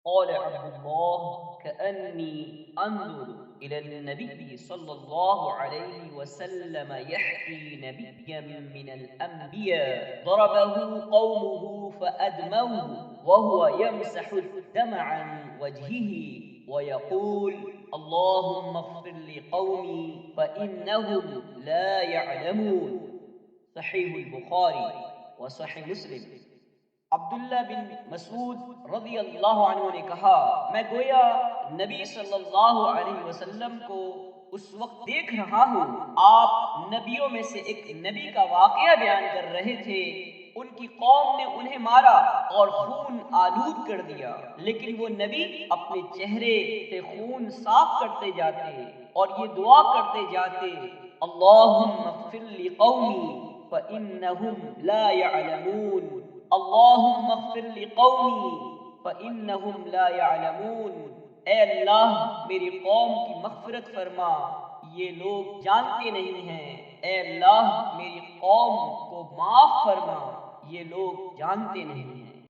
قال عبد الله كأني أنظر إلى النبي صلى الله عليه وسلم يحكي نبيا من الأنبياء ضربه قومه فأدموه وهو يمسح الدم عن وجهه ويقول اللهم اغفر لقومي فإنهم لا يعلمون. صحیح البخاری و صحیح مسلم۔ عبداللہ بن مسعود رضی اللہ عنہ نے کہا، میں گویا نبی صلی اللہ علیہ وسلم کو اس وقت دیکھ رہا ہوں، آپ نبیوں میں سے ایک نبی کا واقعہ بیان کر رہے تھے۔ ان کی قوم نے انہیں مارا اور خون آلود کر دیا، لیکن وہ نبی اپنے چہرے سے خون صاف کرتے جاتے اور یہ دعا کرتے جاتے، اللہم اغفر لقومی فإنہم لا يعلمون، اللہم اغفر لقومی فإنہم لا يعلمون۔ اے اللہ میری قوم کی مغفرت فرما، یہ لوگ جانتے نہیں ہیں۔ اے اللہ میری قوم کو معاف فرما، یہ لوگ جانتے نہیں ہیں۔